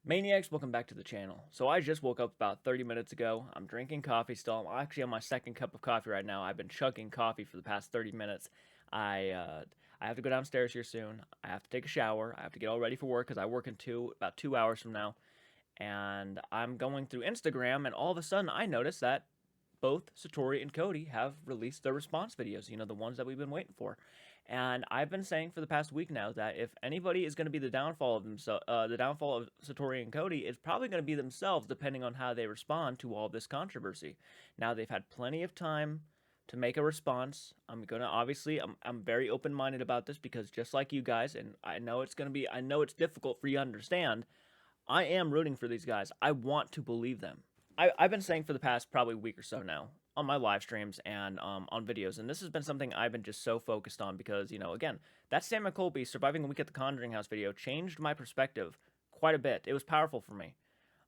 Maniacs, welcome back to the channel. So I just woke up about 30 minutes ago. I'm drinking coffee still. I'm actually on my second cup of coffee right now. I've been chugging coffee for the past 30 minutes. I have to go downstairs here soon. I have to take a shower. I have to get all ready for work because I work in about 2 hours from now. And I'm going through Instagram, and all of a sudden I notice that both Satori and Cody have released their response videos, the ones that we've been waiting for. And I've been saying for the past week now that if anybody is going to be the downfall of the downfall of Satori and Cody, it's probably going to be themselves, depending on how they respond to all this controversy. Now they've had plenty of time to make a response. I'm very open-minded about this because just like you guys, and I know it's difficult for you to understand. I am rooting for these guys. I want to believe them. I've been saying for the past probably week or so now on my live streams and on videos, and this has been something I've been just so focused on because, again, that Sam and Colby surviving a week at the Conjuring House video changed my perspective quite a bit. It was powerful for me.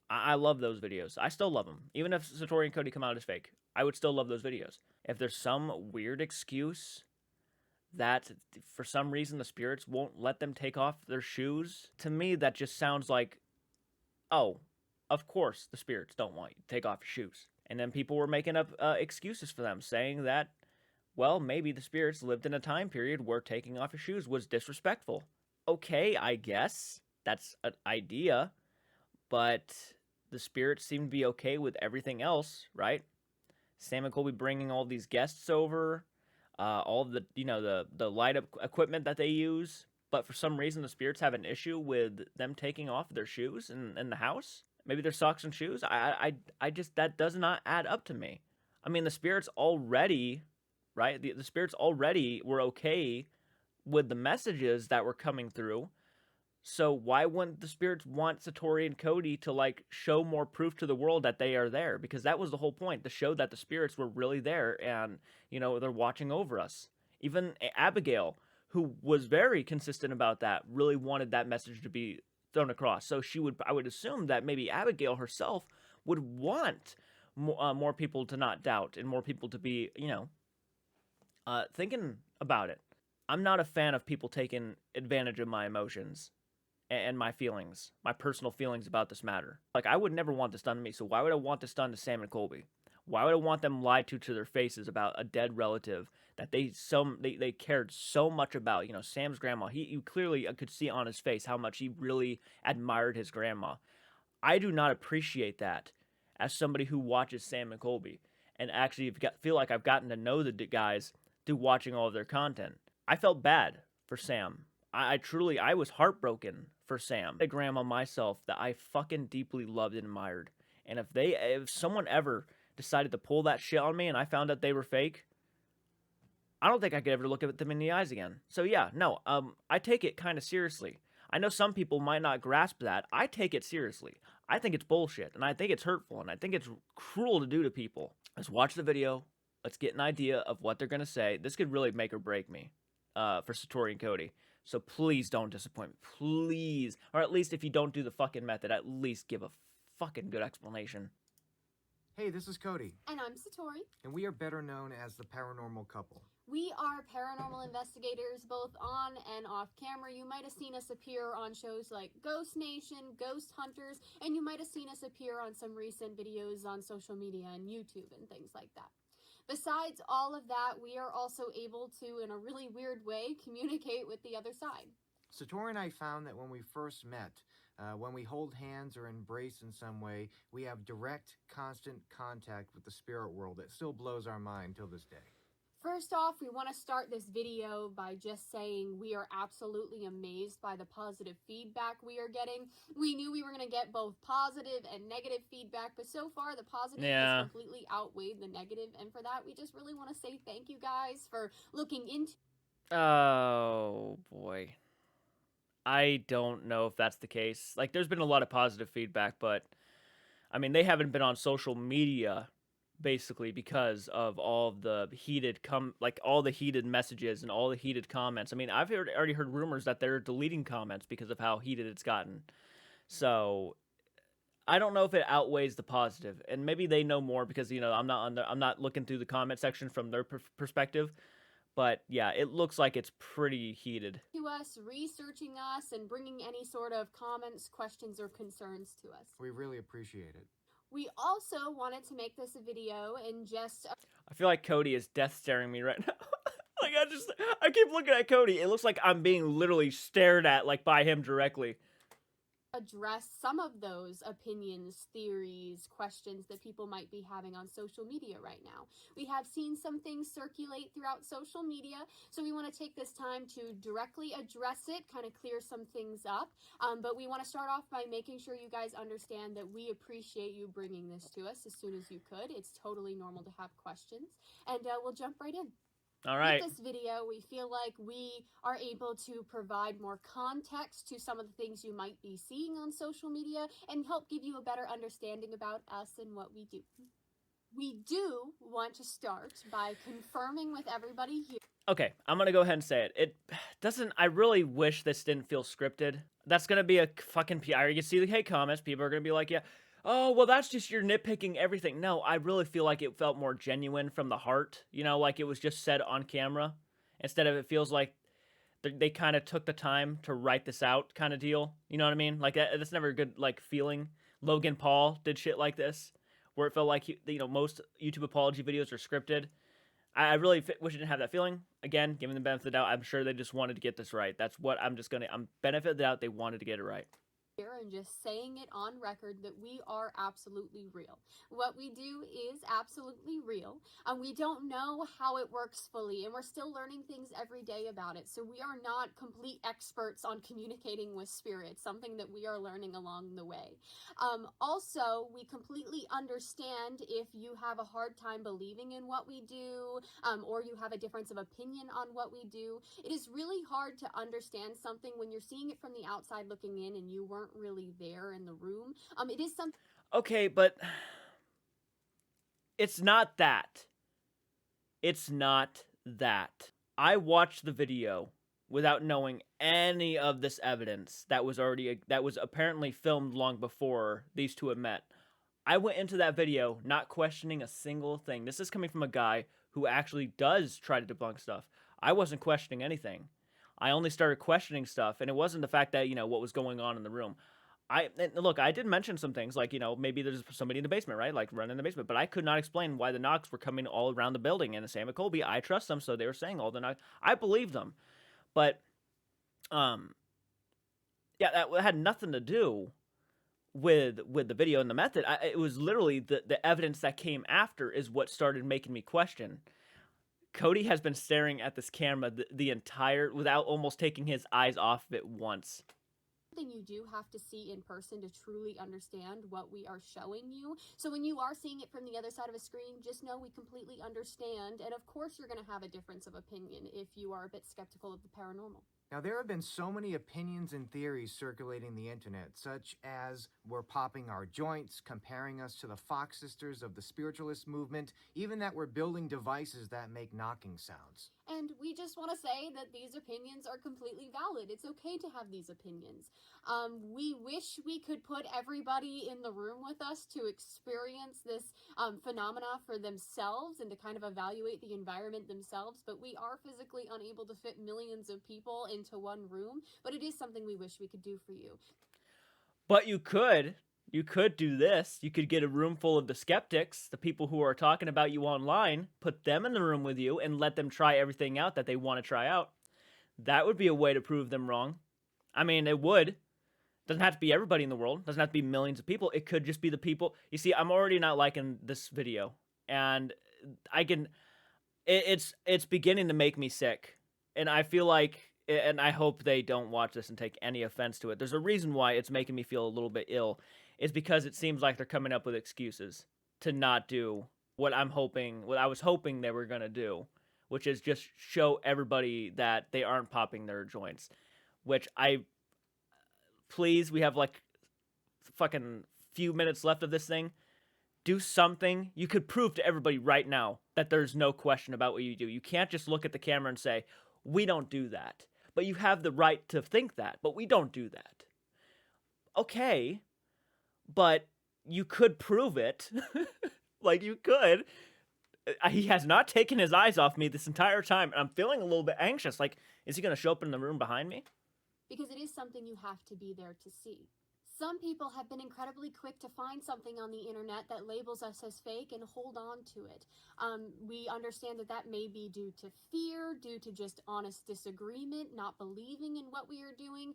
I love those videos. I still love them. Even if Satori and Cody come out as fake, I would still love those videos. If there's some weird excuse that for some reason the spirits won't let them take off their shoes, to me that just sounds like, oh, of course the spirits don't want you to take off your shoes. And then people were making up excuses for them, saying that, well, maybe the spirits lived in a time period where taking off your shoes was disrespectful. Okay, I guess that's an idea, but the spirits seem to be okay with everything else, right? Sam and Colby bringing all these guests over, all of the, the light up equipment that they use, but for some reason the spirits have an issue with them taking off their shoes in the house. Maybe their socks and shoes. I just, that does not add up to me. I mean, the spirits already, right? The spirits already were okay with the messages that were coming through. So why wouldn't the spirits want Satori and Cody to, like, show more proof to the world that they are there? Because that was the whole point, to show that the spirits were really there and, they're watching over us. Even Abigail, who was very consistent about that, really wanted that message to be thrown across. So I would assume that maybe Abigail herself would want more people to not doubt and more people to be, thinking about it. I'm not a fan of people taking advantage of my emotions and my feelings, my personal feelings about this matter. Like, I would never want this done to me, so why would I want this done to Sam and Colby? Why would I want them lied to their faces about a dead relative that they cared so much about? Sam's grandma. You clearly could see on his face how much he really admired his grandma. I do not appreciate that as somebody who watches Sam and Colby and actually feel like I've gotten to know the guys through watching all of their content. I felt bad for Sam. I was heartbroken for Sam. A grandma myself that I fucking deeply loved and admired. And if someone ever decided to pull that shit on me and I found out they were fake, I don't think I could ever look at them in the eyes again. So yeah, no, I take it kind of seriously. I know some people might not grasp that. I take it seriously. I think it's bullshit, and I think it's hurtful, and I think it's cruel to do to people. Let's watch the video. Let's get an idea of what they're going to say. This could really make or break me for Satori and Cody. So please don't disappoint me. Please. Or at least if you don't do the fucking method, at least give a fucking good explanation. Hey, this is Cody. And I'm Satori. And we are better known as the Paranormal Couple. We are paranormal investigators both on and off camera. You might have seen us appear on shows like Ghost Nation, Ghost Hunters, and you might have seen us appear on some recent videos on social media and YouTube and things like that. Besides all of that, we are also able to, in a really weird way, communicate with the other side. Satori and I found that when we first met, when we hold hands or embrace in some way, we have direct, constant contact with the spirit world that still blows our mind till this day. First off, we want to start this video by just saying we are absolutely amazed by the positive feedback we are getting. We knew we were going to get both positive and negative feedback, but so far the positive has completely outweighed the negative, and for that we just really want to say thank you guys for looking into... Oh, boy. I don't know if that's the case. Like, there's been a lot of positive feedback, but, I mean, they haven't been on social media basically because of all the all the heated messages and all the heated comments. I mean, I've already heard rumors that they're deleting comments because of how heated it's gotten. So I don't know if it outweighs the positive, and maybe they know more because I'm not looking through the comment section from their perspective. But yeah, it looks like it's pretty heated. To us, researching us, and bringing any sort of comments, questions, or concerns to us. We really appreciate it. We also wanted to make this a video and just I feel like Cody is death staring me right now. Like I keep looking at Cody. It looks like I'm being literally stared at like by him directly. address some of those opinions, theories, questions that people might be having on social media right now. We have seen some things circulate throughout social media, so we want to take this time to directly address it, kind of clear some things up. But we want to start off by making sure you guys understand that we appreciate you bringing this to us as soon as you could. It's totally normal to have questions, and we'll jump right in. All right. With this video, we feel like we are able to provide more context to some of the things you might be seeing on social media and help give you a better understanding about us and what we do. We do want to start by confirming with everybody here. Okay, I'm gonna go ahead and say it. It doesn't. I really wish this didn't feel scripted. That's gonna be a fucking PR. You can see the hate comments. People are gonna be like, yeah. Oh, well, that's just you're nitpicking everything. No, I really feel like it felt more genuine from the heart. You know, like it was just said on camera. Instead of it feels like they kind of took the time to write this out kind of deal. You know what I mean? Like, that's never a good, like, feeling. Logan Paul did shit like this, where it felt like, you know, most YouTube apology videos are scripted. I really wish I didn't have that feeling. Again, giving the benefit of the doubt, I'm sure they just wanted to get this right. That's what I'm benefit of the doubt, they wanted to get it right. And just saying it on record that we are absolutely real. What we do is absolutely real, and we don't know how it works fully, and we're still learning things every day about it. So we are not complete experts on communicating with spirits, something that we are learning along the way. Also, we completely understand if you have a hard time believing in what we do, or you have a difference of opinion on what we do. It is really hard to understand something when you're seeing it from the outside looking in and you weren't really there in the room. It is something. Okay, but it's not that. It's not that. I watched the video without knowing any of this evidence that was apparently filmed long before these two had met. I went into that video not questioning a single thing. This is coming from a guy who actually does try to debunk stuff. I wasn't questioning anything. I only started questioning stuff, and it wasn't the fact that, you know, what was going on in the room. Look, I did mention some things, like, you know, maybe there's somebody in the basement, right? Like, running in the basement. But I could not explain why the knocks were coming all around the building. And Sam and Colby, I trust them, so they were saying all the knocks. I believe them. But, yeah, that had nothing to do with the video and the method. It was literally the evidence that came after is what started making me question. Cody has been staring at this camera the entire, without almost taking his eyes off of it once. Something you do have to see in person to truly understand what we are showing you. So when you are seeing it from the other side of a screen, just know we completely understand. And of course, you're going to have a difference of opinion if you are a bit skeptical of the paranormal. Now, there have been so many opinions and theories circulating the internet, such as we're popping our joints, comparing us to the Fox sisters of the spiritualist movement, even that we're building devices that make knocking sounds. And we just want to say that these opinions are completely valid. It's okay to have these opinions. We wish we could put everybody in the room with us to experience this phenomena for themselves and to kind of evaluate the environment themselves, but we are physically unable to fit millions of people into one room, but it is something we wish we could do for you. But you could do this. You could get a room full of the skeptics, the people who are talking about you online, put them in the room with you and let them try everything out that they want to try out. That would be a way to prove them wrong. I mean, it would. Doesn't have to be everybody in the world. Doesn't have to be millions of people. It could just be the people. You see, I'm already not liking this video, and it's beginning to make me sick. And I feel like, and I hope they don't watch this and take any offense to it. There's a reason why it's making me feel a little bit ill. It's because it seems like they're coming up with excuses to not do what I was hoping they were going to do, which is just show everybody that they aren't popping their joints, which please, we have like fucking few minutes left of this thing. Do something. You could prove to everybody right now that there's no question about what you do. You can't just look at the camera and say, we don't do that. But you have the right to think that, but we don't do that. Okay, but you could prove it. Like, you could. He has not taken his eyes off me this entire time, and I'm feeling a little bit anxious. Like, is he going to show up in the room behind me? Because it is something you have to be there to see. Some people have been incredibly quick to find something on the internet that labels us as fake and hold on to it. We understand that that may be due to fear, due to just honest disagreement, not believing in what we are doing.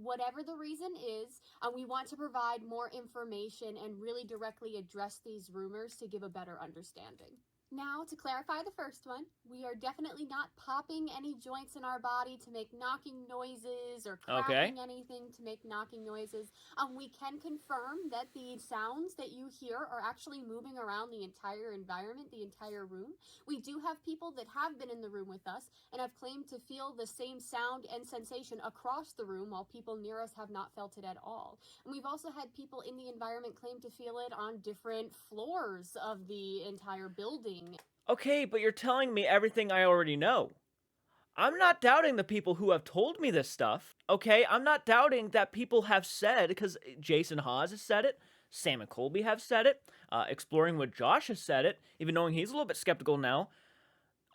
Whatever the reason is, we want to provide more information and really directly address these rumors to give a better understanding. Now, to clarify the first one, we are definitely not popping any joints in our body to make knocking noises or cracking anything to make knocking noises. We can confirm that the sounds that you hear are actually moving around the entire environment, the entire room. We do have people that have been in the room with us and have claimed to feel the same sound and sensation across the room, while people near us have not felt it at all. And we've also had people in the environment claim to feel it on different floors of the entire building. Okay, but you're telling me everything I already know. I'm not doubting the people who have told me this stuff, okay? I'm not doubting that people have said, because Jason Hawes has said it, Sam and Colby have said it, Exploring with Josh has said it, even knowing he's a little bit skeptical now.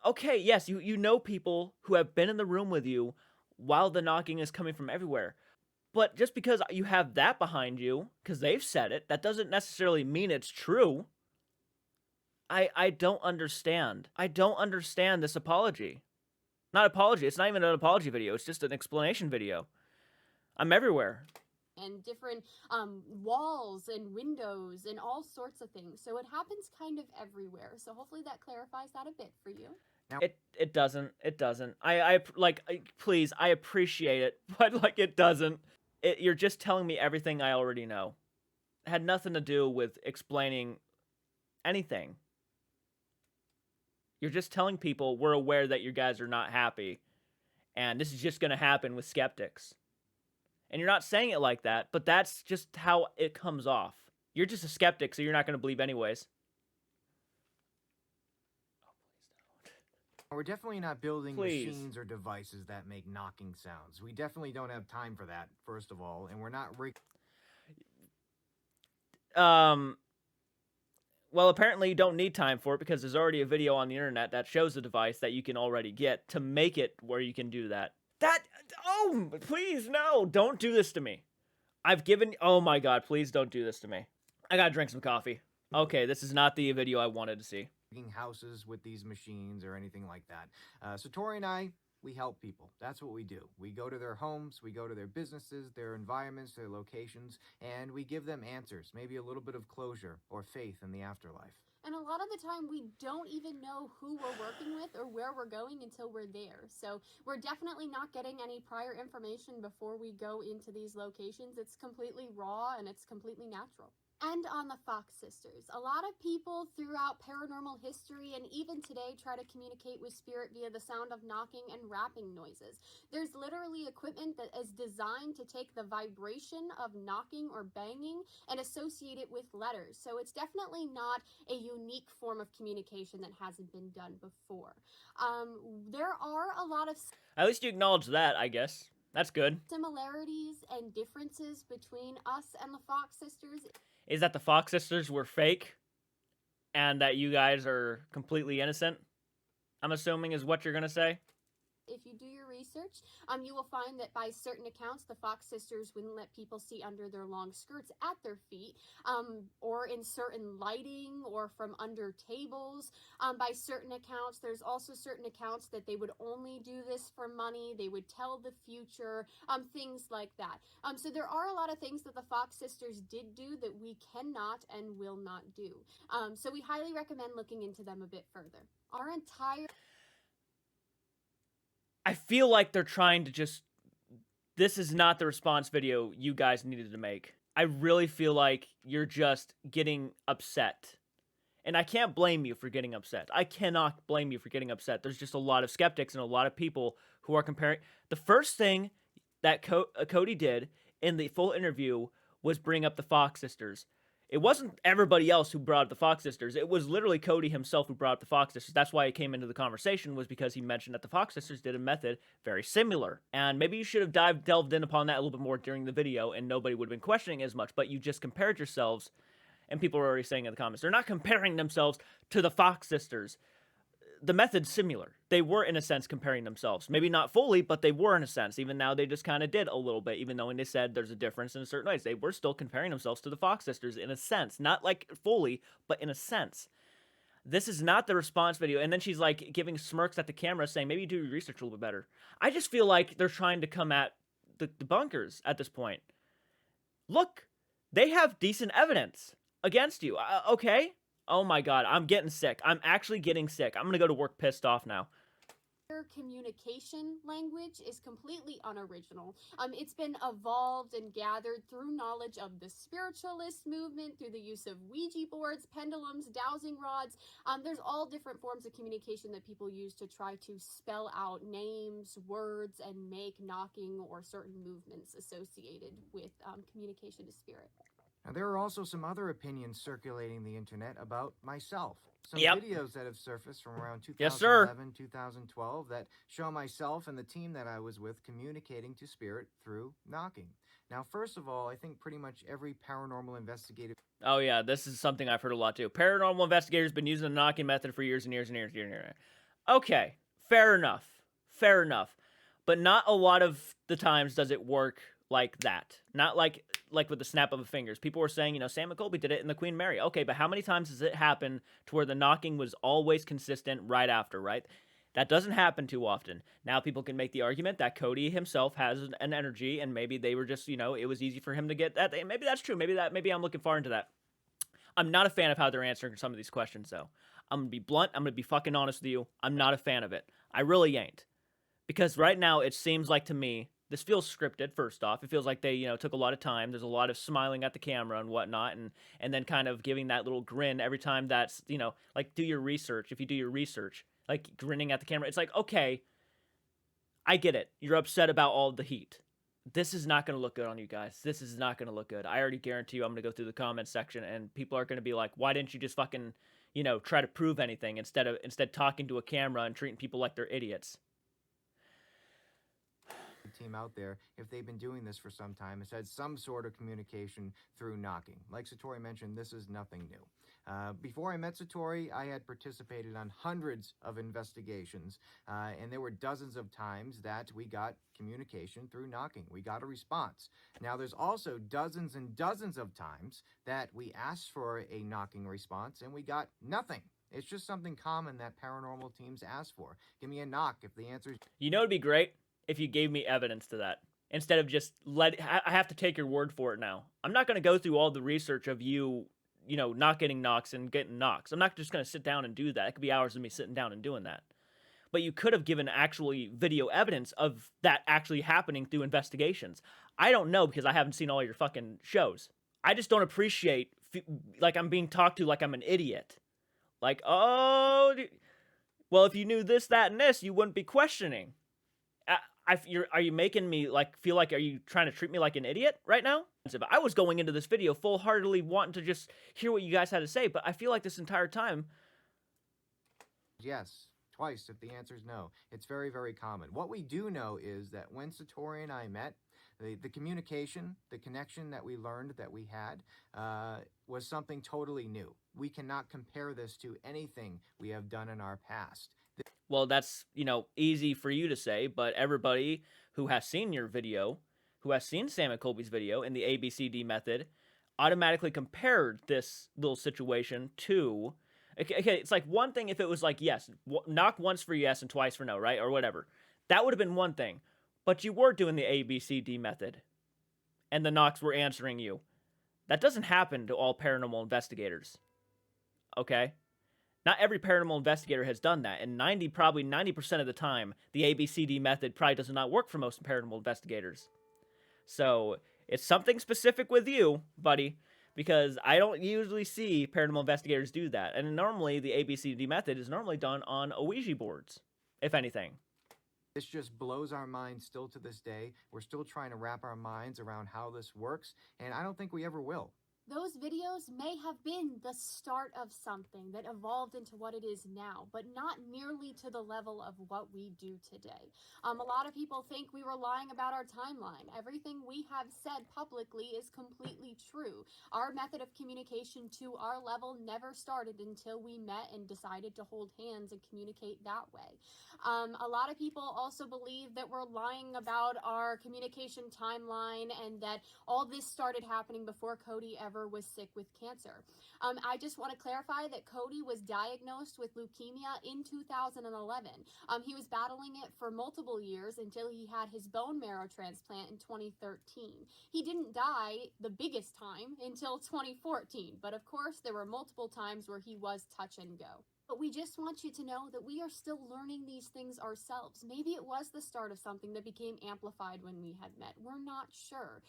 Okay, yes, you know people who have been in the room with you while the knocking is coming from everywhere. But just because you have that behind you, because they've said it, that doesn't necessarily mean it's true. I don't understand. I don't understand this apology. Not apology, it's not even an apology video, it's just an explanation video. I'm everywhere. And different walls and windows and all sorts of things. So it happens kind of everywhere. So hopefully that clarifies that a bit for you. It doesn't. Please, I appreciate it, but like it doesn't. You're just telling me everything I already know. It had nothing to do with explaining anything. You're just telling people we're aware that you guys are not happy, and this is just going to happen with skeptics. And you're not saying it like that, but that's just how it comes off. You're just a skeptic, so you're not going to believe anyways. We're definitely not building machines or devices that make knocking sounds. We definitely don't have time for that, first of all, and we're not... Well, apparently you don't need time for it because there's already a video on the internet that shows the device that you can already get to make it where you can do that. Oh, please, no, don't do this to me. Oh my god, please don't do this to me. I gotta drink some coffee. Okay, this is not the video I wanted to see. Houses with these machines or anything like that. Satori and I, we help people. That's what we do. We go to their homes, we go to their businesses, their environments, their locations, and we give them answers, maybe a little bit of closure or faith in the afterlife. And a lot of the time, we don't even know who we're working with or where we're going until we're there. So we're definitely not getting any prior information before we go into these locations. It's completely raw and it's completely natural. And on the Fox sisters, a lot of people throughout paranormal history and even today try to communicate with spirit via the sound of knocking and rapping noises. There's literally equipment that is designed to take the vibration of knocking or banging and associate it with letters. So it's definitely not a unique form of communication that hasn't been done before. There are a lot of... At least you acknowledge that, I guess. That's good. Similarities and differences between us and the Fox sisters. Is that the Fox sisters were fake and that you guys are completely innocent? I'm assuming is what you're going to say? If you do your research, you will find that by certain accounts, the Fox sisters wouldn't let people see under their long skirts at their feet, or in certain lighting, or from under tables. By certain accounts, there's also certain accounts that they would only do this for money, they would tell the future, things like that. So there are a lot of things that the Fox sisters did do that we cannot and will not do. So we highly recommend looking into them a bit further. I feel like they're trying to just... This is not the response video you guys needed to make. I really feel like you're just getting upset. And I can't blame you for getting upset. I cannot blame you for getting upset. There's just a lot of skeptics and a lot of people who are comparing... The first thing that Cody did in the full interview was bring up the Fox sisters. It wasn't everybody else who brought up the Fox sisters. It was literally Cody himself who brought up the Fox sisters. That's why it came into the conversation, was because he mentioned that the Fox sisters did a method very similar. And maybe you should have delved in upon that a little bit more during the video and nobody would have been questioning as much, but you just compared yourselves And people are already saying in the comments, they're not comparing themselves to the Fox sisters. The method's similar. They were, in a sense, comparing themselves. Maybe not fully, but they were in a sense. Even now, they just kind of did a little bit, even though when they said there's a difference in certain ways. They were still comparing themselves to the Fox sisters in a sense. Not like fully, but in a sense. This is not the response video. And then she's like giving smirks at the camera saying, maybe do your research a little bit better. I just feel like they're trying to come at the debunkers at this point. Look, they have decent evidence against you. Okay? Oh my god, I'm getting sick. I'm actually getting sick. I'm gonna go to work pissed off now. Communication language is completely unoriginal. It's been evolved and gathered through knowledge of the spiritualist movement, through the use of Ouija boards, pendulums, dowsing rods. There's all different forms of communication that people use to try to spell out names, words, and make knocking or certain movements associated with communication to spirit. Now, there are also some other opinions circulating the internet about myself. Some Yep. videos that have surfaced from around 2011, Yes, sir. 2012 that show myself and the team that I was with communicating to spirit through knocking. Now, first of all, I think pretty much every paranormal investigative... Oh yeah, this is something I've heard a lot too. Paranormal investigators been using the knocking method for years and years and years and years and years. Okay, fair enough. Fair enough. But not a lot of the times does it work like that. Not like with the snap of a fingers. People were saying, you know, Sam and Colby did it in the Queen Mary. Okay, but how many times does it happen to where the knocking was always consistent right after, right? That doesn't happen too often. Now people can make the argument that Cody himself has an energy, and maybe they were just, you know, it was easy for him to get that. Maybe that's true. Maybe I'm looking far into that. I'm not a fan of how they're answering some of these questions, though. I'm gonna be blunt. I'm gonna be fucking honest with you. I'm not a fan of it. I really ain't. Because right now it seems like to me, this feels scripted, first off. It feels like they, you know, took a lot of time. There's a lot of smiling at the camera and whatnot, and then kind of giving that little grin every time that's, you know, like, do your research. If you do your research, like, grinning at the camera. It's like, okay, I get it. You're upset about all the heat. This is not going to look good on you guys. This is not going to look good. I already guarantee you I'm going to go through the comments section, and people are going to be like, why didn't you just fucking, you know, try to prove anything instead talking to a camera and treating people like they're idiots? team out there, if they've been doing this for some time, has had some sort of communication through knocking. Like Satori mentioned, this is nothing new. Before I met Satori, I had participated on hundreds of investigations, and there were dozens of times that we got communication through knocking. We got a response. Now, there's also dozens and dozens of times that we asked for a knocking response, and we got nothing. It's just something common that paranormal teams ask for. Give me a knock if the answer is... You know, it'd be great if you gave me evidence to that. Instead of just I have to take your word for it now. I'm not going to go through all the research of you know, not getting knocks and getting knocks. I'm not just going to sit down and do that. It could be hours of me sitting down and doing that. But you could have given actually video evidence of that actually happening through investigations. I don't know because I haven't seen all your fucking shows. I just don't appreciate, like, I'm being talked to like I'm an idiot. Like, oh, well, if you knew this, that, and this, you wouldn't be questioning. Are you making me like feel like, are you trying to treat me like an idiot right now? I was going into this video full-heartedly wanting to just hear what you guys had to say, but I feel like this entire time... Yes, twice if the answer is no. It's very, very common. What we do know is that when Satori and I met, the communication, the connection that we learned that we had was something totally new. We cannot compare this to anything we have done in our past. Well, that's, you know, easy for you to say, but everybody who has seen your video, who has seen Sam and Colby's video in the ABCD method, automatically compared this little situation to... Okay, it's like one thing if it was like, yes, knock once for yes and twice for no, right? Or whatever. That would have been one thing. But you were doing the ABCD method, and the knocks were answering you. That doesn't happen to all paranormal investigators. Okay? Not every paranormal investigator has done that, and probably 90% of the time, the ABCD method probably does not work for most paranormal investigators. So, it's something specific with you, buddy, because I don't usually see paranormal investigators do that. And normally, the ABCD method is normally done on Ouija boards, if anything. This just blows our minds still to this day. We're still trying to wrap our minds around how this works, and I don't think we ever will. Those videos may have been the start of something that evolved into what it is now, but not nearly to the level of what we do today. A lot of people think we were lying about our timeline. Everything we have said publicly is completely true. Our method of communication to our level never started until we met and decided to hold hands and communicate that way. A lot of people also believe that we're lying about our communication timeline and that all this started happening before Cody ever was sick with cancer. I just want to clarify that Cody was diagnosed with leukemia in 2011. He was battling it for multiple years until he had his bone marrow transplant in 2013. He didn't die the biggest time until 2014, but of course there were multiple times where he was touch and go. But we just want you to know that we are still learning these things ourselves. Maybe it was the start of something that became amplified when we had met. We're not sure.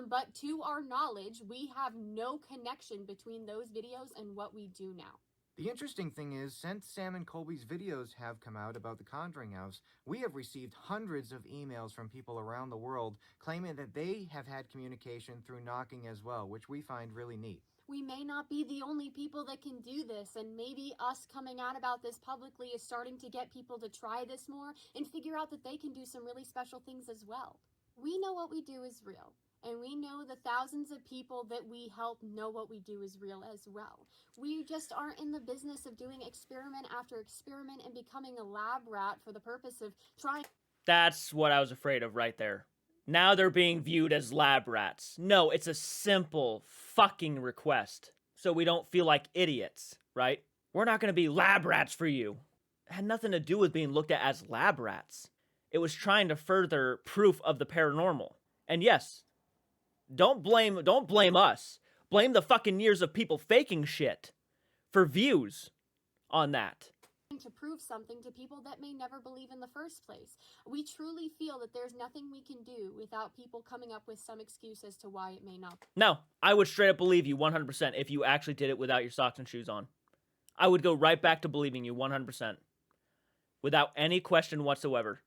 But to our knowledge, we have no connection between those videos and what we do now. The interesting thing is, since Sam and Colby's videos have come out about the Conjuring House, we have received hundreds of emails from people around the world claiming that they have had communication through knocking as well, which we find really neat. We may not be the only people that can do this, and maybe us coming out about this publicly is starting to get people to try this more and figure out that they can do some really special things as well. We know what we do is real, and we know the thousands of people that we help know what we do is real as well. We just aren't in the business of doing experiment after experiment and becoming a lab rat for the purpose of trying. That's what I was afraid of right there. Now they're being viewed as lab rats. No, it's a simple fucking request. So we don't feel like idiots, right? We're not going to be lab rats for you. It had nothing to do with being looked at as lab rats. It was trying to further proof of the paranormal. And yes, don't blame us. Blame the fucking years of people faking shit for views on that. To prove something to people that may never believe in the first place. We truly feel that there's nothing we can do without people coming up with some excuse as to why it may not. No, I would straight up believe you 100% if you actually did it without your socks and shoes on. I would go right back to believing you 100%. Without any question whatsoever.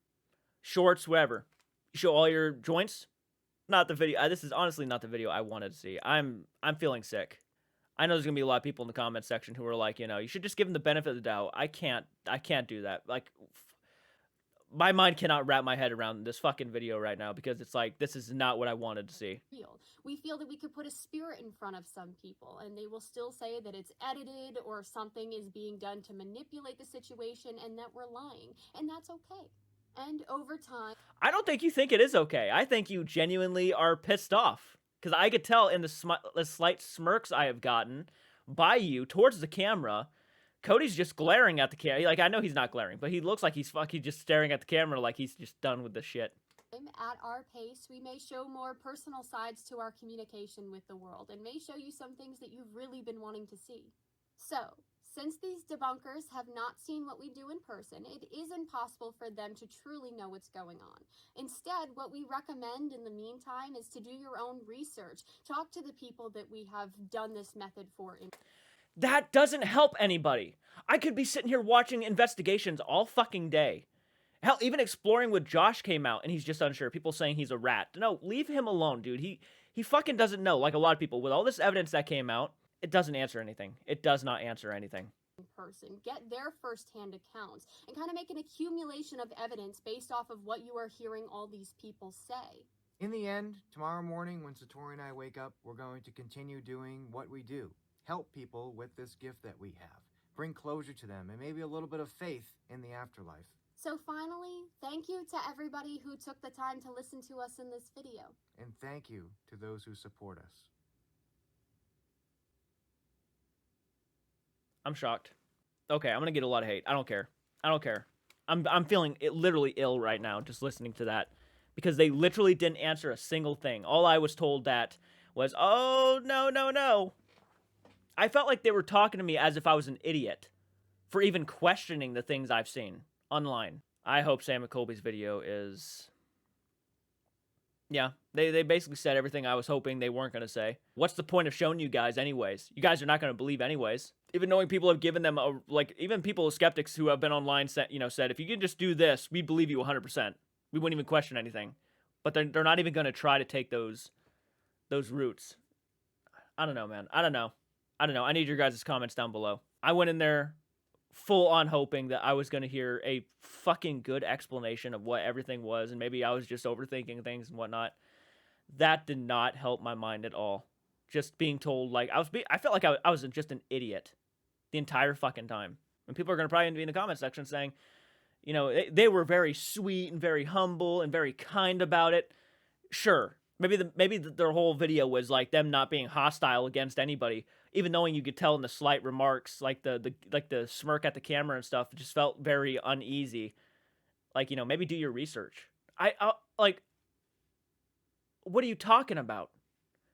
Shorts, whatever. You show all your joints? Not the video. This is honestly not the video I wanted to see. I'm feeling sick. I know there's gonna be a lot of people in the comment section who are like, you know, you should just give them the benefit of the doubt. I can't do that. Like, my mind cannot wrap my head around this fucking video right now because it's like, this is not what I wanted to see. We feel that we could put a spirit in front of some people and they will still say that it's edited or something is being done to manipulate the situation and that we're lying. And that's okay. And over time, I don't think you think it is okay. I think you genuinely are pissed off. Because I could tell in the slight smirks I have gotten by you towards the camera, Cody's just glaring at the camera. Like, I know he's not glaring, but he looks like he's just staring at the camera like he's just done with the shit. At our pace, we may show more personal sides to our communication with the world and may show you some things that you've really been wanting to see. So, since these debunkers have not seen what we do in person, it is impossible for them to truly know what's going on. Instead, what we recommend in the meantime is to do your own research. Talk to the people that we have done this method for. That doesn't help anybody. I could be sitting here watching investigations all fucking day. Hell, even Exploring with Josh came out and he's just unsure. People saying he's a rat. No, leave him alone, dude. He fucking doesn't know. Like a lot of people, with all this evidence that came out, it doesn't answer anything. It does not answer anything. Person, get their firsthand accounts, and kind of make an accumulation of evidence based off of what you are hearing all these people say. In the end, tomorrow morning when Satori and I wake up, we're going to continue doing what we do. Help people with this gift that we have. Bring closure to them and maybe a little bit of faith in the afterlife. So finally, thank you to everybody who took the time to listen to us in this video. And thank you to those who support us. I'm shocked. Okay, I'm gonna get a lot of hate. I don't care. I'm feeling literally ill right now just listening to that because they literally didn't answer a single thing. All I was told that was, oh, no. I felt like they were talking to me as if I was an idiot for even questioning the things I've seen online. I hope Sam and Colby's video is... Yeah, they basically said everything I was hoping they weren't going to say. What's the point of showing you guys anyways? You guys are not going to believe anyways. Even knowing people have given them, even people, skeptics who have been online said, if you can just do this, we believe you 100%. We wouldn't even question anything. But they're not even going to try to take those routes. I don't know, man. I don't know. I need your guys' comments down below. I went in there full on hoping that I was going to hear a fucking good explanation of what everything was, and maybe I was just overthinking things and whatnot. That did not help my mind at all. Just being told, like, I felt like I was just an idiot the entire fucking time. And people are going to probably be in the comment section saying, you know, they were very sweet and very humble and very kind about it. Sure. Maybe their whole video was like them not being hostile against anybody, even knowing you could tell in the slight remarks, like the smirk at the camera and stuff. It just felt very uneasy. Like, you know, maybe do your research. I like, what are you talking about?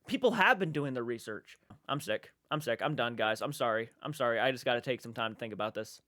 People have been doing their research. I'm sick. I'm done, guys. I'm sorry. I just got to take some time to think about this.